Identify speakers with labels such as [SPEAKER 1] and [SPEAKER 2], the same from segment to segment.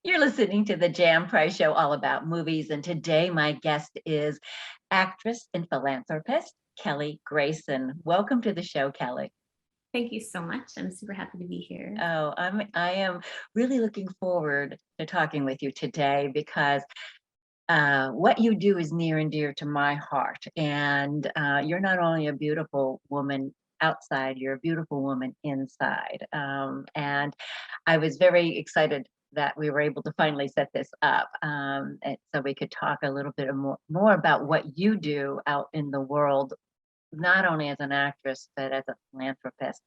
[SPEAKER 1] You're listening to the Jam Price Show, all about movies. And today, my guest is actress and philanthropist Kelly Greyson. Welcome to the show, Kelly.
[SPEAKER 2] Thank you so much. I'm super happy to be here.
[SPEAKER 1] I am really looking forward to talking with you today because what you do is near and dear to my heart. And you're not only a beautiful woman outside, you're a beautiful woman inside. And I was very excited that we were able to finally set this up, and so we could talk a little bit more about what you do out in the world, not only as an actress but as a philanthropist.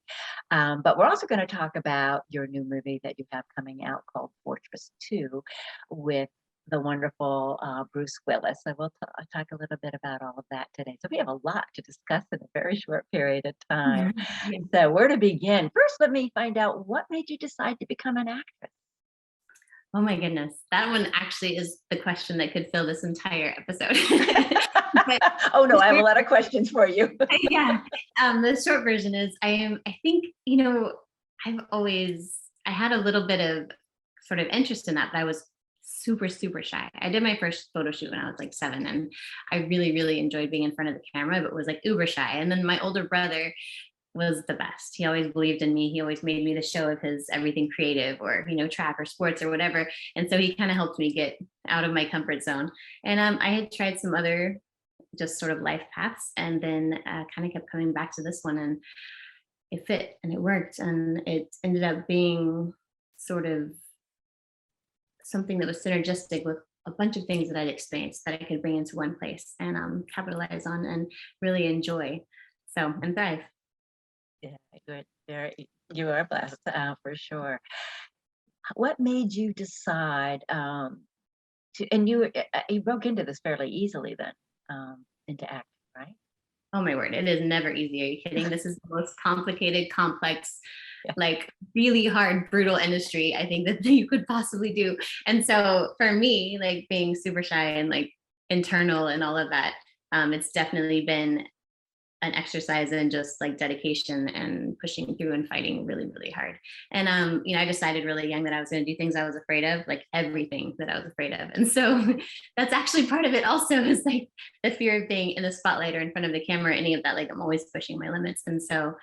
[SPEAKER 1] But we're also going to talk about your new movie that you have coming out called Fortress 2 with the wonderful Bruce Willis. So we'll talk a little bit about all of that today. So we have a lot to discuss in a very short period of time.
[SPEAKER 2] Yeah.
[SPEAKER 1] So where to begin? First, let me find out what made you decide to become an actress.
[SPEAKER 2] Oh my goodness. That one actually is the question that could fill this entire episode. But
[SPEAKER 1] Oh no, I have a lot of questions for you.
[SPEAKER 2] yeah. The short version is I think, I had a little bit of sort of interest in that, but I was super, super shy. I did my first photo shoot when I was like 7, and I really, really enjoyed being in front of the camera, but was like uber shy. And then my older brother was the best. He always believed in me. He always made me the show of his everything creative or, track or sports or whatever. And so he kind of helped me get out of my comfort zone. And I had tried some other just sort of life paths, and then kind of kept coming back to this one, and it fit and it worked. And it ended up being sort of something that was synergistic with a bunch of things that I'd experienced that I could bring into one place and capitalize on and really enjoy. So, and thrive.
[SPEAKER 1] Yeah, you are blessed for sure. What made you decide and you broke into this fairly easily then, into acting, right?
[SPEAKER 2] Oh my word, it is never easy. Are you kidding? This is the most complicated, complex,
[SPEAKER 1] Yeah.
[SPEAKER 2] like really hard, brutal industry I think that you could possibly do. And so for me, like being super shy and like internal and all of that, it's definitely been an exercise in just like dedication and pushing through and fighting really, really hard. And I decided really young that I was going to do things I was afraid of, like everything that I was afraid of. And so that's actually part of it also, is like the fear of being in the spotlight or in front of the camera, any of that. Like I'm always pushing my limits. And so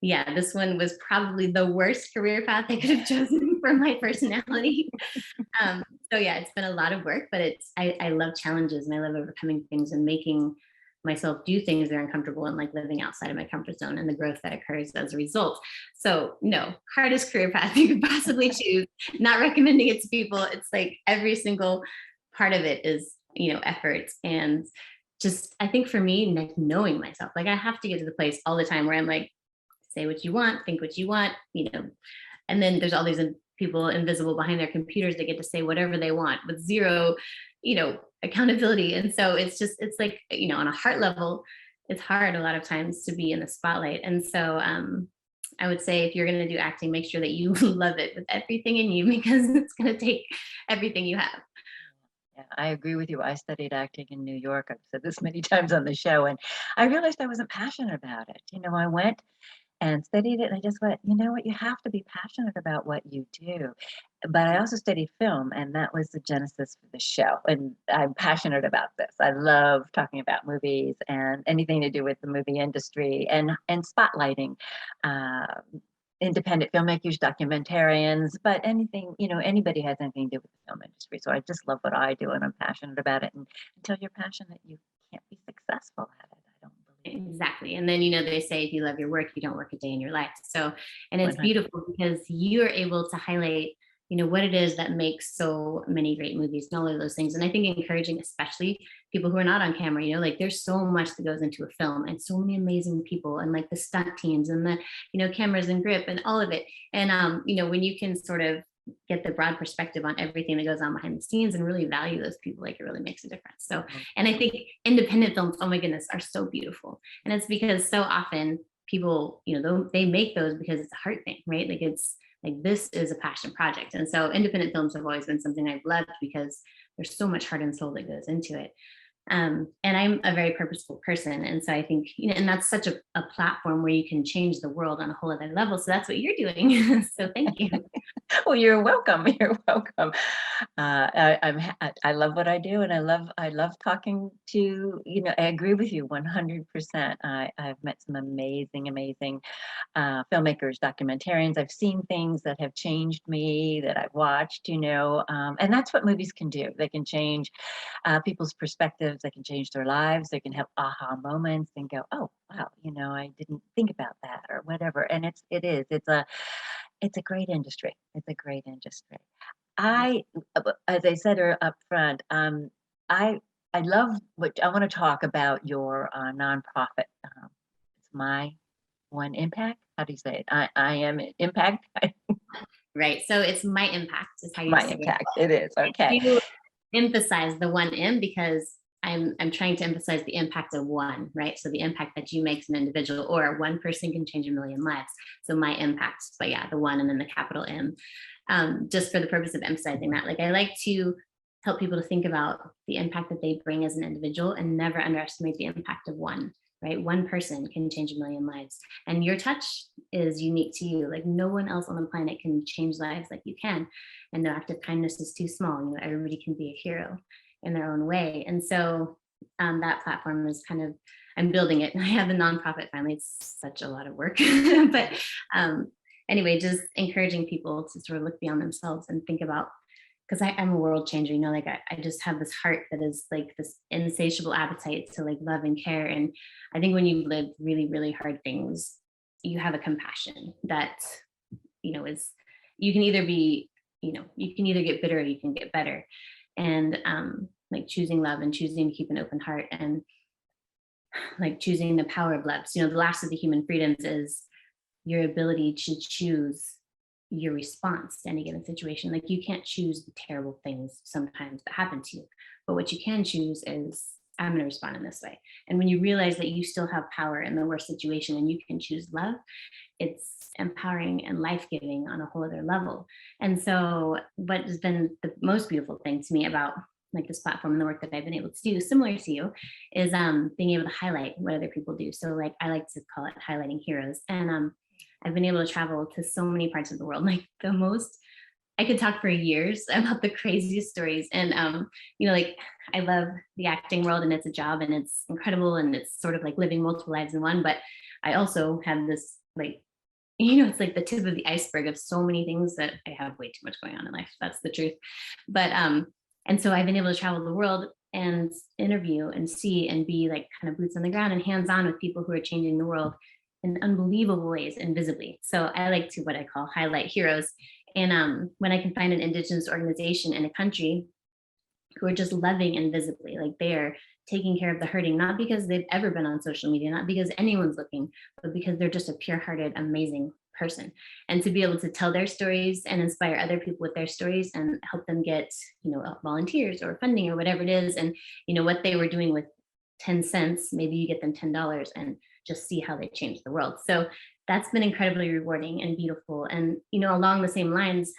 [SPEAKER 2] yeah, this one was probably the worst career path I could have chosen for my personality. So yeah, it's been a lot of work, but I love challenges and I love overcoming things and making myself do things that are uncomfortable and like living outside of my comfort zone and the growth that occurs as a result. So no, hardest career path you could possibly choose. Not recommending it to people. It's like every single part of it is, effort. And just, I think for me, like knowing myself, like I have to get to the place all the time where I'm like, say what you want, think what you want, and then there's all these people invisible behind their computers that get to say whatever they want with zero, accountability. And so it's like, on a heart level, it's hard a lot of times to be in the spotlight. And so I would say if you're going to do acting, make sure that you love it with everything in you, because it's going to take everything you have.
[SPEAKER 1] Yeah, I agree with you. I studied acting in New York. I've said this many times on the show, and I realized I wasn't passionate about it. I went and studied it, and I just went, you know what, you have to be passionate about what you do. But I also studied film, and that was the genesis for the show. And I'm passionate about this. I love talking about movies and anything to do with the movie industry and spotlighting independent filmmakers, documentarians, but anything, anybody has anything to do with the film industry. So I just love what I do, and I'm passionate about it. And until you're passionate, you can't be successful at it. I don't believe.
[SPEAKER 2] Exactly. And then, they say if you love your work, you don't work a day in your life. So, and it's
[SPEAKER 1] 100.
[SPEAKER 2] beautiful because you're able to highlight, what it is that makes so many great movies and all of those things. And I think encouraging, especially people who are not on camera, like there's so much that goes into a film and so many amazing people and like the stunt teams and the, cameras and grip and all of it. And, when you can sort of get the broad perspective on everything that goes on behind the scenes and really value those people, like it really makes a difference. So, and I think independent films, oh my goodness, are so beautiful. And it's because so often people, they make those because it's a heart thing, right? Like it's like, this is a passion project. And so independent films have always been something I've loved because there's so much heart and soul that goes into it. And I'm a very purposeful person. And so I think, and that's such a platform where you can change the world on a whole other level. So that's what you're doing. So thank you.
[SPEAKER 1] Well, you're welcome. You're welcome. I love what I do, and I love talking to, I agree with you 100%. I've met some amazing filmmakers, documentarians. I've seen things that have changed me that I've watched, and that's what movies can do. They can change people's perspectives. They can change their lives. They can have aha moments and go, oh wow, I didn't think about that or whatever. And it's a great industry. It's a great industry. As I said up front, I I love what I want to talk about your nonprofit. It's my one impact. How do you say it? I am impact.
[SPEAKER 2] Right. So it's my impact is how you
[SPEAKER 1] My
[SPEAKER 2] say it.
[SPEAKER 1] impact. It is okay.
[SPEAKER 2] You emphasize the one M because I'm trying to emphasize the impact of one, right? So the impact that you make as an individual or one person can change a million lives. So my impact, but yeah, the one and then the capital M. Just for the purpose of emphasizing that. Like I like to help people to think about the impact that they bring as an individual and never underestimate the impact of one, right? One person can change a million lives. And your touch is unique to you. Like no one else on the planet can change lives like you can. And no act of kindness is too small. Everybody can be a hero in their own way. And so that platform is kind of, I'm building it. I have the nonprofit finally. It's such a lot of work, but anyway, just encouraging people to sort of look beyond themselves and think about, because I'm a world changer, like I just have this heart that is like this insatiable appetite to like love and care. And I think when you've lived really, really hard things, you have a compassion that, is, you can either be, you can either get bitter or you can get better. And like choosing love and choosing to keep an open heart and like choosing the power of love. So, the last of the human freedoms is your ability to choose your response to any given situation. Like you can't choose the terrible things sometimes that happen to you, but what you can choose is I'm going to respond in this way. And when you realize that you still have power in the worst situation and you can choose love, it's empowering and life-giving on a whole other level. And so what has been the most beautiful thing to me about like this platform and the work that I've been able to do, similar to you, is being able to highlight what other people do. So like I like to call it highlighting heroes. And I've been able to travel to so many parts of the world, like the most, I could talk for years about the craziest stories. And, like I love the acting world and it's a job and it's incredible. And it's sort of like living multiple lives in one. But I also have this like, it's like the tip of the iceberg of so many things that I have way too much going on in life. That's the truth. But, and so I've been able to travel the world and interview and see and be like kind of boots on the ground and hands on with people who are changing the world in unbelievable ways invisibly. So I like to what I call highlight heroes. And when I can find an indigenous organization in a country who are just loving invisibly, like they're taking care of the hurting, not because they've ever been on social media, not because anyone's looking, but because they're just a pure-hearted, amazing person. And to be able to tell their stories and inspire other people with their stories and help them get, volunteers or funding or whatever it is. And, what they were doing with 10 cents, maybe you get them $10 and just see how they change the world. So that's been incredibly rewarding and beautiful. And, along the same lines,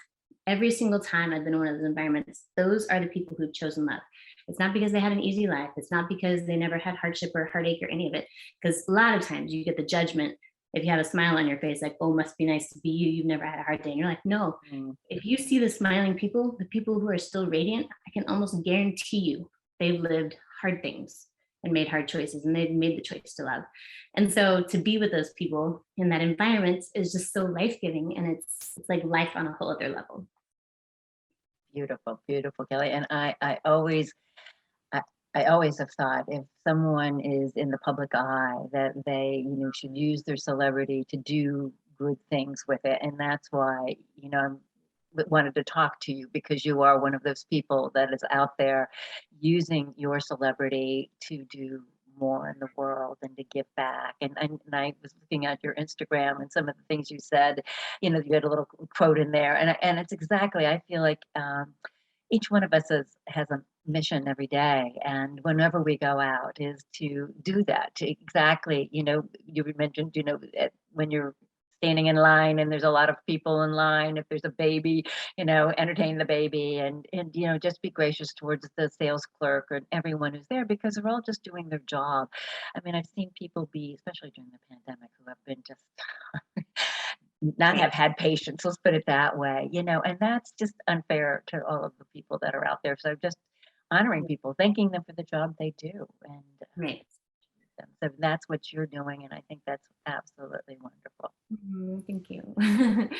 [SPEAKER 2] every single time I've been in one of those environments, those are the people who've chosen love. It's not because they had an easy life. It's not because they never had hardship or heartache or any of it. Because a lot of times you get the judgment if you have a smile on your face, like, oh, must be nice to be you. You've never had a hard day. And you're like, no. If you see the smiling people, the people who are still radiant, I can almost guarantee you they've lived hard things and made hard choices and they've made the choice to love. And so to be with those people in that environment is just so life-giving, and it's like life on a whole other level.
[SPEAKER 1] Beautiful, beautiful, Kelly. And I, I always have thought if someone is in the public eye that they, should use their celebrity to do good things with it. And that's why, wanted to talk to you, because you are one of those people that is out there using your celebrity to do more in the world and to give back. And I was looking at your Instagram and some of the things you said, you had a little quote in there, and it's exactly, I feel like each one of us has a mission every day, and whenever we go out is to do that, to exactly, you mentioned, when you're standing in line and there's a lot of people in line, if there's a baby, entertain the baby, and just be gracious towards the sales clerk and everyone who's there, because they're all just doing their job. I mean, I've seen people be, especially during the pandemic, who have been just not have had patience, let's put it that way, and that's just unfair to all of the people that are out there. So just honoring people, thanking them for the job they do, and
[SPEAKER 2] Right.
[SPEAKER 1] them. So that's what you're doing, and I think that's absolutely wonderful.
[SPEAKER 2] Thank you.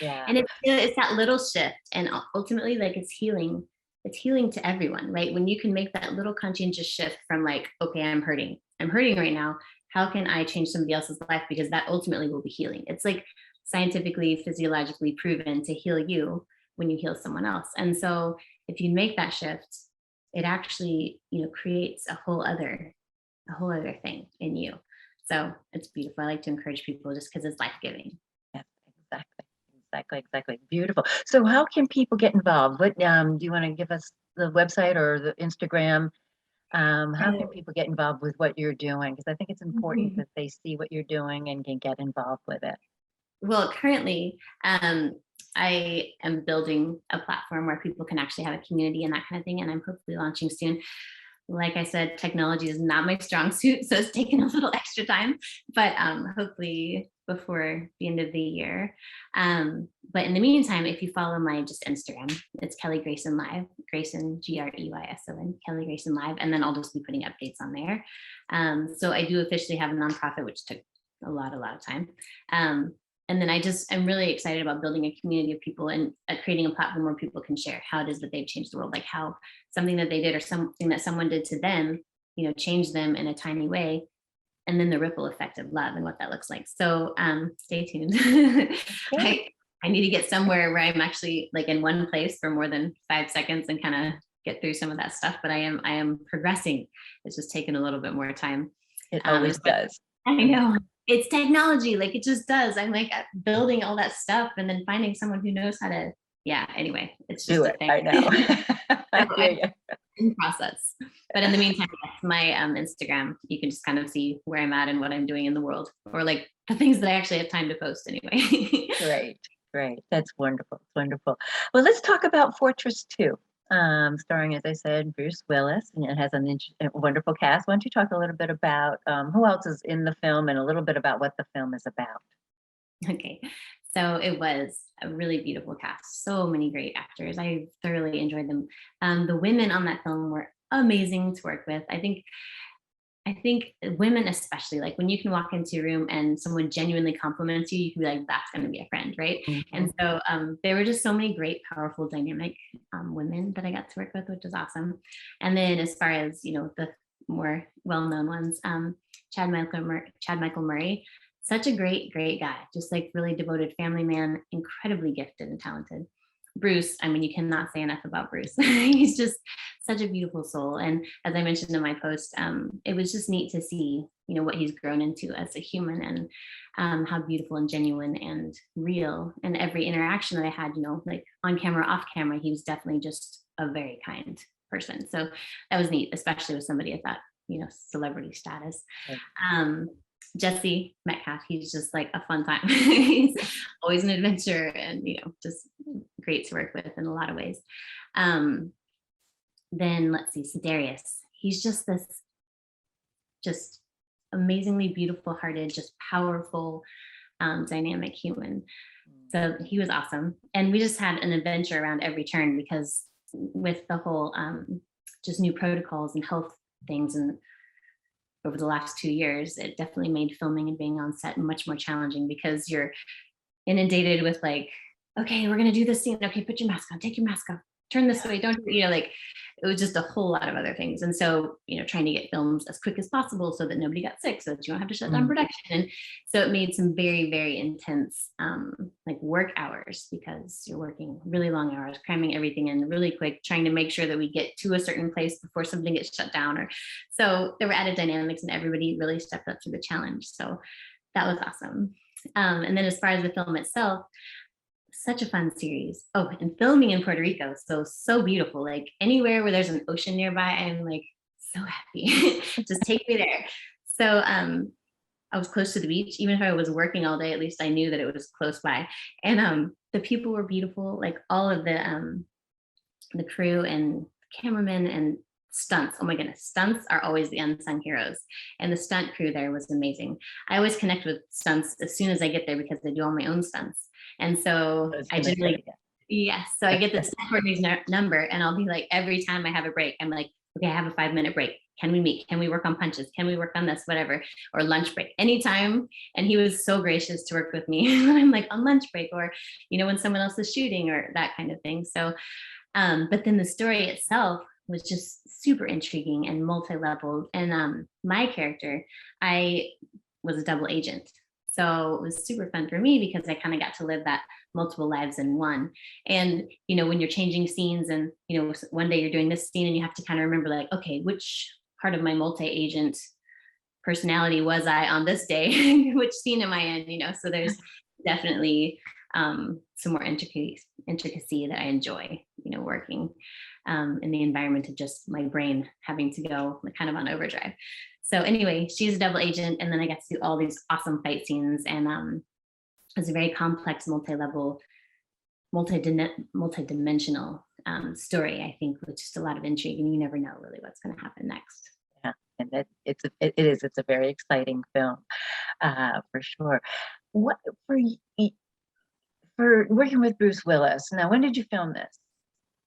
[SPEAKER 1] Yeah.
[SPEAKER 2] And it's that little shift, and ultimately, like, it's healing. It's healing to everyone, right? When you can make that little conscientious shift from like, okay, I'm hurting right now. How can I change somebody else's life? Because that ultimately will be healing. It's like scientifically, physiologically proven to heal you when you heal someone else. And so, if you make that shift, it actually, creates a whole other thing in you. So it's beautiful. I like to encourage people just because it's life giving.
[SPEAKER 1] Yes, exactly. Exactly, exactly. Beautiful. So how can people get involved? What do you want to give us the website or the Instagram? How can people get involved with what you're doing? Because I think it's important that they see what you're doing and can get involved with it.
[SPEAKER 2] Well, currently, I am building a platform where people can actually have a community and that kind of thing. And I'm hopefully launching soon. Like I said, technology is not my strong suit, so it's taken a little extra time, but hopefully before the end of the year. But in the meantime, if you follow my just Instagram, it's Kelly Greyson Live, Greyson, Greyson, Kelly Greyson Live, and then I'll just be putting updates on there. So I do officially have a nonprofit, which took a lot of time. And then I'm really excited about building a community of people and creating a platform where people can share how it is that they've changed the world, like how something that they did or something that someone did to them, changed them in a tiny way. And then the ripple effect of love and what that looks like. So stay tuned. I need to get somewhere where I'm actually like in one place for more than 5 seconds and kind of get through some of that stuff. But I am progressing. It's just taken a little bit more time.
[SPEAKER 1] It always does.
[SPEAKER 2] I know. It's technology, like it just does. I'm like building all that stuff and then finding someone who knows how to, yeah, anyway, it's just
[SPEAKER 1] Do
[SPEAKER 2] a
[SPEAKER 1] it.
[SPEAKER 2] thing.
[SPEAKER 1] I know. I
[SPEAKER 2] So
[SPEAKER 1] hear you.
[SPEAKER 2] in process. But in the meantime, yes, my Instagram, you can just kind of see where I'm at and what I'm doing in the world, or like the things that I actually have time to post anyway.
[SPEAKER 1] Great. Great. That's wonderful. It's wonderful. Well, let's talk about Fortress 2. Starring, as I said, Bruce Willis, and it has a wonderful cast. Why don't you talk a little bit about who else is in the film and a little bit about what the film is about?
[SPEAKER 2] Okay. So it was a really beautiful cast. So many great actors. I thoroughly enjoyed them. The women on that film were amazing to work with. I think women, especially, like when you can walk into a room and someone genuinely compliments you, you can be like, that's going to be a friend, right? And so there were just so many great, powerful, dynamic women that I got to work with, which was awesome. And then as far as, the more well-known ones, Chad Michael Murray, such a great guy, just like really devoted family man, incredibly gifted and talented. Bruce, I mean, you cannot say enough about Bruce. He's just such a beautiful soul. And as I mentioned in my post, it was just neat to see, what he's grown into as a human and how beautiful and genuine and real. And every interaction that I had, like on camera, off camera, he was definitely just a very kind person. So that was neat, especially with somebody at that, celebrity status.
[SPEAKER 1] Right.
[SPEAKER 2] Jesse Metcalf, he's just like a fun time. He's always an adventure and, just great to work with in a lot of ways. Then let's see, Darius. He's just this just amazingly beautiful hearted, just powerful, dynamic human. So he was awesome. And we just had an adventure around every turn because with the whole just new protocols and health things and over the last 2 years, it definitely made filming and being on set much more challenging because you're inundated with like, okay, we're going to do this scene. Okay, put your mask on, take your mask off, turn this way. Don't, like it was just a whole lot of other things. And so, trying to get films as quick as possible so that nobody got sick, so that you don't have to shut down production. And so it made some very, very intense like work hours because you're working really long hours, cramming everything in really quick, trying to make sure that we get to a certain place before something gets shut down. Or so there were added dynamics and everybody really stepped up to the challenge. So that was awesome. And then as far as the film itself, such a fun series. Oh, and filming in Puerto Rico. So beautiful. Like anywhere where there's an ocean nearby, I'm like so happy. Just take me there. So I was close to the beach. Even if I was working all day, at least I knew that it was close by. And the people were beautiful. Like all of the crew and cameramen and stunts. Oh my goodness. Stunts are always the unsung heroes. And the stunt crew there was amazing. I always connect with stunts as soon as I get there because I do all my own stunts. And so
[SPEAKER 1] I was
[SPEAKER 2] I
[SPEAKER 1] gonna
[SPEAKER 2] just
[SPEAKER 1] say,
[SPEAKER 2] like, yes. So I get this Courtney's number, and I'll be like, every time I have a break, I'm like, okay, I have a 5-minute break. Can we meet? Can we work on punches? Can we work on this? Whatever. Or lunch break, anytime. And he was so gracious to work with me when I'm like on lunch break, or, when someone else is shooting, or that kind of thing. So, but then the story itself was just super intriguing and multi-leveled. And my character, I was a double agent. So it was super fun for me because I kind of got to live that multiple lives in one. And, when you're changing scenes and, one day you're doing this scene and you have to kind of remember, like, okay, which part of my multi-agent personality was I on this day? Which scene am I in? So there's definitely some more intricacy that I enjoy, working in the environment of just my brain having to go kind of on overdrive. So anyway, she's a double agent, and then I got to do all these awesome fight scenes, and it's a very complex, multi-level, multi-dimensional story, I think, with just a lot of intrigue, and you never know really what's going to happen next.
[SPEAKER 1] yeah, and it's a very exciting film, for sure. What for working with Bruce Willis? Now, when did you film this?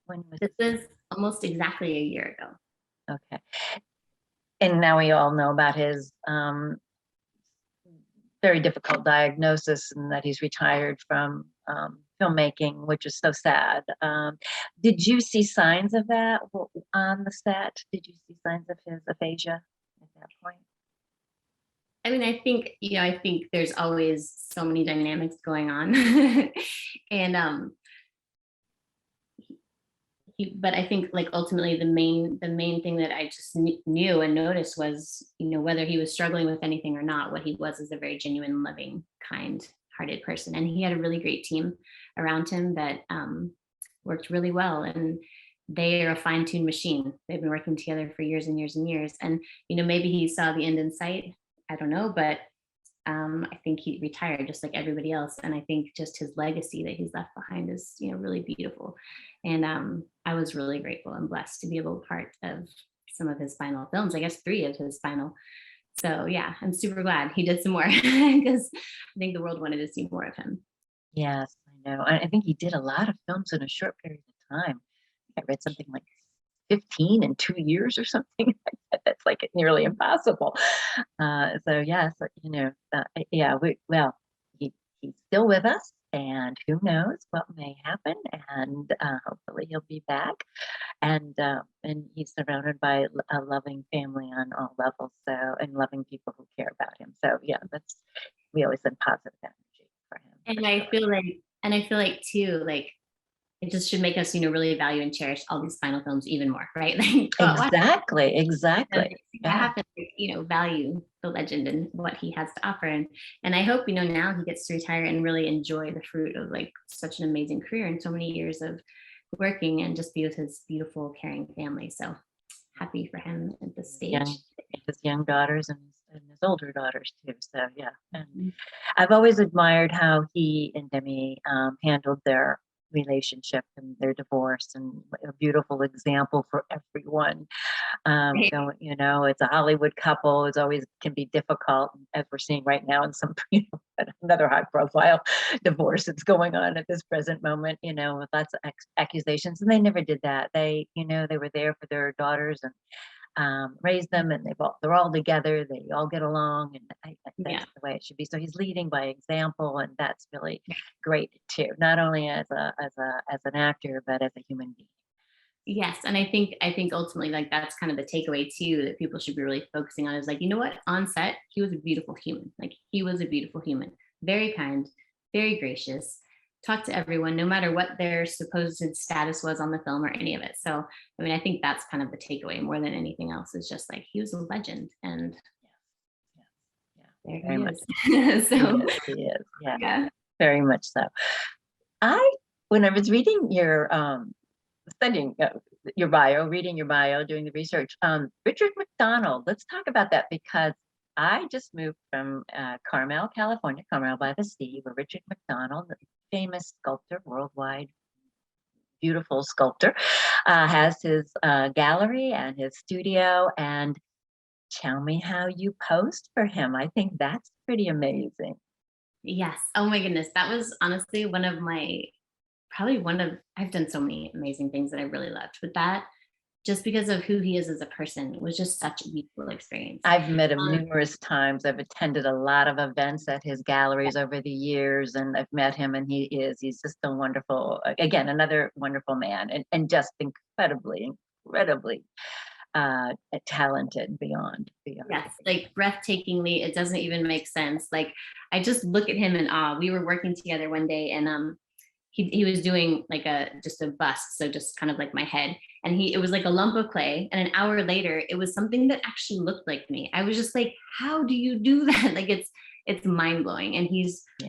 [SPEAKER 1] When was
[SPEAKER 2] This is almost exactly a year ago.
[SPEAKER 1] Okay. And now we all know about his very difficult diagnosis, and that he's retired from filmmaking, which is so sad. Did you see signs of that on the set? Did you see signs of his aphasia at that point?
[SPEAKER 2] I mean, I think there's always so many dynamics going on. And but I think, like, ultimately the main thing that I just knew and noticed was, whether he was struggling with anything or not, what he was is a very genuine, loving, kind-hearted person. And he had a really great team around him that worked really well. And they are a fine-tuned machine. They've been working together for years and years and years. And, maybe he saw the end in sight. I don't know, but I think he retired just like everybody else. And I think just his legacy that he's left behind is, really beautiful. And I was really grateful and blessed to be able to be part of some of his final films, I guess 3 of his final. So yeah, I'm super glad he did some more because I think the world wanted to see more of him.
[SPEAKER 1] Yes, I know. I think he did a lot of films in a short period of time. I read something like 15 in 2 years or something like that. That's like nearly impossible. So yes, yeah, he's still with us, and who knows what may happen. And hopefully he'll be back. And he's surrounded by a loving family on all levels. So, and loving people who care about him. So yeah, we always send positive energy for him.
[SPEAKER 2] And
[SPEAKER 1] For
[SPEAKER 2] I
[SPEAKER 1] sure.
[SPEAKER 2] feel like too, like, it just should make us, really value and cherish all these final films even more, right? Like, go out, watch
[SPEAKER 1] Exactly,
[SPEAKER 2] them,
[SPEAKER 1] exactly.
[SPEAKER 2] see what
[SPEAKER 1] Yeah.
[SPEAKER 2] happens, value the legend and what he has to offer. And I hope, now he gets to retire and really enjoy the fruit of, like, such an amazing career and so many years of working, and just be with his beautiful, caring family. So happy for him at this stage.
[SPEAKER 1] His young daughters and his older daughters too. So yeah, and
[SPEAKER 2] Mhm.
[SPEAKER 1] I've always admired how he and Demi handled their relationship and their divorce, and a beautiful example for everyone.
[SPEAKER 2] Right.
[SPEAKER 1] It's a Hollywood couple. It's always can be difficult, as we're seeing right now in some, another high-profile divorce that's going on at this present moment. With lots of accusations, and they never did that. They were there for their daughters and raised them, and they're all together. They all get along, and
[SPEAKER 2] Yeah.
[SPEAKER 1] that's the way it should be. So he's leading by example, and that's really great too. Not only as an actor, but as a human being.
[SPEAKER 2] Yes, and I think ultimately, like, that's kind of the takeaway too, that people should be really focusing on, is like, what, on set he was a beautiful human. Like, he was a beautiful human, very kind, very gracious, talked to everyone no matter what their supposed status was on the film or any of it. So I mean, I think that's kind of the takeaway more than anything else, is just like, he was a legend, and
[SPEAKER 1] Yeah, yeah,
[SPEAKER 2] there
[SPEAKER 1] very
[SPEAKER 2] he
[SPEAKER 1] much.
[SPEAKER 2] is.
[SPEAKER 1] He
[SPEAKER 2] So
[SPEAKER 1] is. He is. Yeah,
[SPEAKER 2] yeah.
[SPEAKER 1] very much so. I When I was reading studying your bio, reading your bio, doing the research, Richard McDonald. Let's talk about that, because I just moved from Carmel, California, Carmel by the Sea, where Richard McDonald, the famous sculptor, worldwide beautiful sculptor, has his gallery and his studio. And tell me how you posed for him. I think that's pretty amazing.
[SPEAKER 2] Yes. Oh my goodness. That was honestly one of my, probably one of, I've done so many amazing things that I really loved, but that, just because of who he is as a person, was just such a beautiful experience.
[SPEAKER 1] I've met him
[SPEAKER 2] Um,
[SPEAKER 1] numerous times. I've attended a lot of events at his galleries over the years, and I've met him, and he's just a wonderful, again, another wonderful man, and just incredibly talented beyond.
[SPEAKER 2] yes, like breathtakingly, it doesn't even make sense. Like I just look at him in awe. We were working together one day, and he was doing like a just a bust, so just kind of like my head, and he it was like a lump of clay, and an hour later it was something that actually looked like me. I was just like, how do you do that? Like it's mind-blowing. And
[SPEAKER 1] Yeah,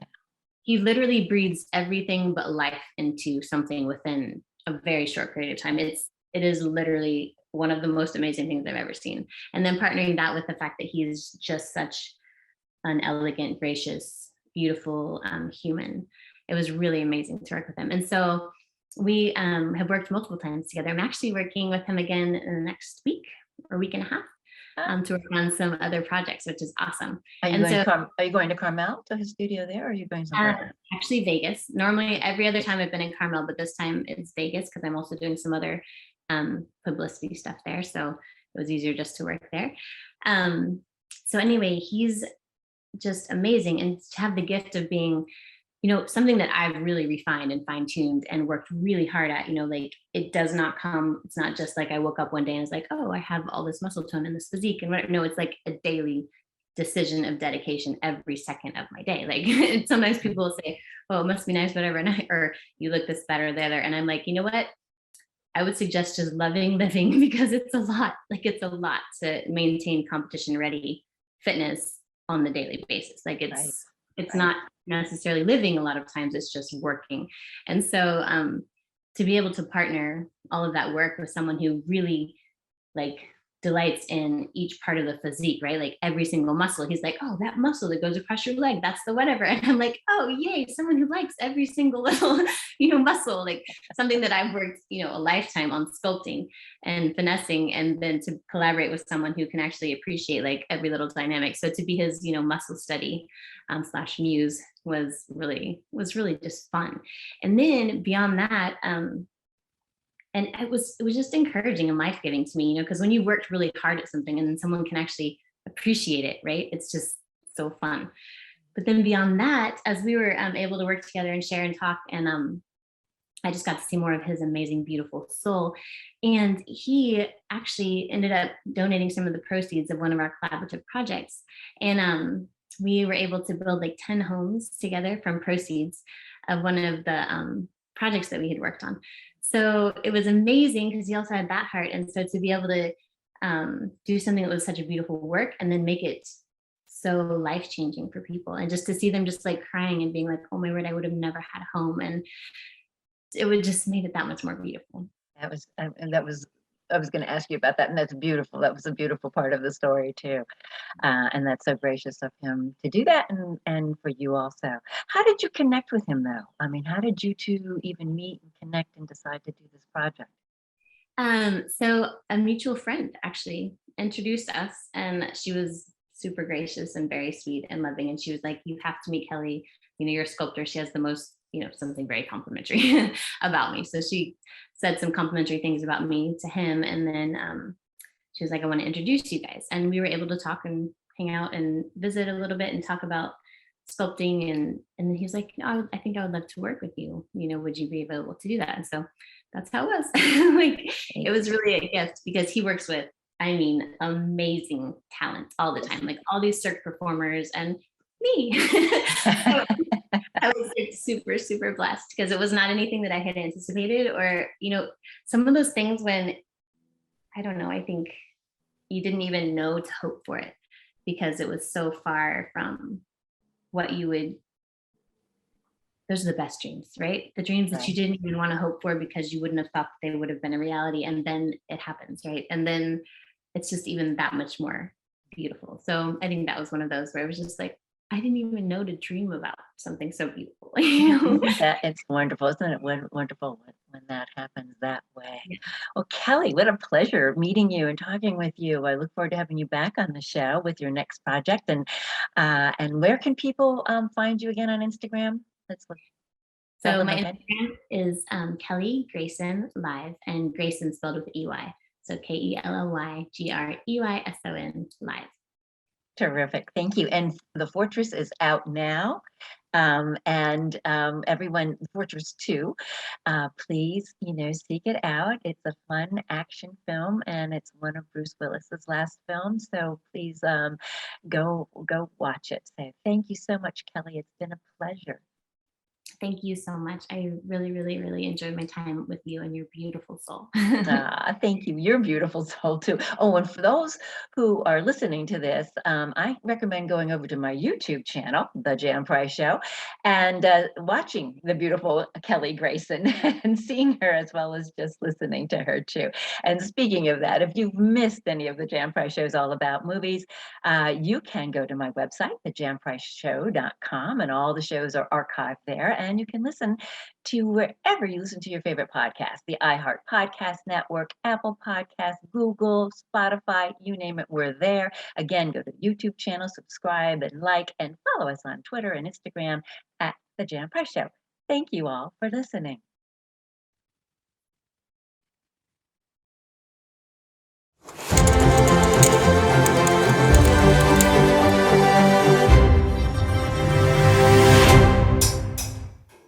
[SPEAKER 2] he literally breathes everything but life into something within a very short period of time. It is literally one of the most amazing things I've ever seen. And then partnering that with the fact that he's just such an elegant, gracious, beautiful human. It was really amazing to work with him. And so we have worked multiple times together. I'm actually working with him again in the next week or week and a half to work on some other projects, which is awesome. And so
[SPEAKER 1] are you going to Carmel, to his studio there, or are you going somewhere else?
[SPEAKER 2] actually Vegas. Normally every other time I've been in Carmel, but this time it's Vegas because I'm also doing some other publicity stuff there. So it was easier just to work there. So anyway, he's just amazing. And to have the gift of being, something that I've really refined and fine-tuned and worked really hard at, like it does not come, it's not just like I woke up one day and it's like, oh, I have all this muscle tone and this physique and whatever. No, it's like a daily decision of dedication every second of my day. Like sometimes people will say, oh, it must be nice, whatever, or you look this better, the other. And I'm like, you know what? I would suggest just loving living because it's a lot. Like it's a lot to maintain competition ready fitness on the daily basis. Like
[SPEAKER 1] Right,
[SPEAKER 2] it's
[SPEAKER 1] right.
[SPEAKER 2] not necessarily living a lot of times, it's just working. And so to be able to partner all of that work with someone who really like delights in each part of the physique, right? Like every single muscle. He's like, oh, that muscle that goes across your leg, that's the whatever. And I'm like, oh, yay, someone who likes every single little, muscle, like something that I've worked, a lifetime on sculpting and finessing, and then to collaborate with someone who can actually appreciate like every little dynamic. So to be his, muscle study slash muse was really just fun. And then beyond that, and it was just encouraging and life-giving to me, because when you worked really hard at something and then someone can actually appreciate it, right, it's just so fun. But then beyond that, as we were able to work together and share and talk, and I just got to see more of his amazing beautiful soul. And he actually ended up donating some of the proceeds of one of our collaborative projects, and we were able to build like 10 homes together from proceeds of one of the projects that we had worked on. So it was amazing because he also had that heart. And so to be able to do something that was such a beautiful work and then make it so life-changing for people, and just to see them just like crying and being like, oh my word, I would have never had a home. And it would just made it that much more beautiful.
[SPEAKER 1] I was going to ask you about that, and that's beautiful. That was a beautiful part of the story too, and that's so gracious of him to do that, and for you also. How did you connect with him, though? I mean, how did you two even meet and connect and decide to do this project?
[SPEAKER 2] So a mutual friend actually introduced us, and she was super gracious and very sweet and loving. And she was like, you have to meet Kelly. You're a sculptor. She has the most, something very complimentary about me. So she said some complimentary things about me to him. And then she was like, I want to introduce you guys. And we were able to talk and hang out and visit a little bit and talk about sculpting. And then he was like, I think I would love to work with you. Would you be available to do that? And so that's how it was. Like it was really a gift because he works with, amazing talent all the time, like all these cirque performers and me. So I was like super, super blessed because it was not anything that I had anticipated, or, some of those things when, I don't know, I think you didn't even know to hope for it because it was so far from what you would, those are the best dreams, right? The dreams that you
[SPEAKER 1] Right.
[SPEAKER 2] didn't even want to hope for because you wouldn't have thought they would have been a reality. And then it happens, right? And then it's just even that much more beautiful. So I think that was one of those where it was just like, I didn't even know to dream about something so beautiful.
[SPEAKER 1] Isn't that it's wonderful, isn't it? Wonderful when that happens that way.
[SPEAKER 2] Yeah.
[SPEAKER 1] Well, Kelly, what a pleasure meeting you and talking with you. I look forward to having you back on the show with your next project. And where can people find you again on Instagram? Let's look. Tell
[SPEAKER 2] So
[SPEAKER 1] them
[SPEAKER 2] my
[SPEAKER 1] again.
[SPEAKER 2] Instagram is Kelly Greyson Live, and Grayson spelled with EY. So KELLYGREYSON Live.
[SPEAKER 1] Terrific. Thank you. And The Fortress is out now. Everyone, Fortress 2, please, seek it out. It's a fun action film and it's one of Bruce Willis's last films. So please go watch it. So thank you so much, Kelly. It's been a pleasure.
[SPEAKER 2] Thank you so much. I really, really, really enjoyed my time with you and your beautiful soul.
[SPEAKER 1] Thank you. You're beautiful soul too. Oh, and for those who are listening to this, I recommend going over to my YouTube channel, The Jan Price Show, and watching the beautiful Kelly Greyson and seeing her as well as just listening to her too. And speaking of that, if you've missed any of the Jan Price shows all about movies, you can go to my website, thejanpriceshow.com, and all the shows are archived there, and you can listen to wherever you listen to your favorite podcast, the iHeart Podcast Network, Apple Podcasts, Google, Spotify, you name it, we're there. Again, go to the YouTube channel, subscribe and like, and follow us on Twitter and Instagram at The Jan Price Show. Thank you all for listening.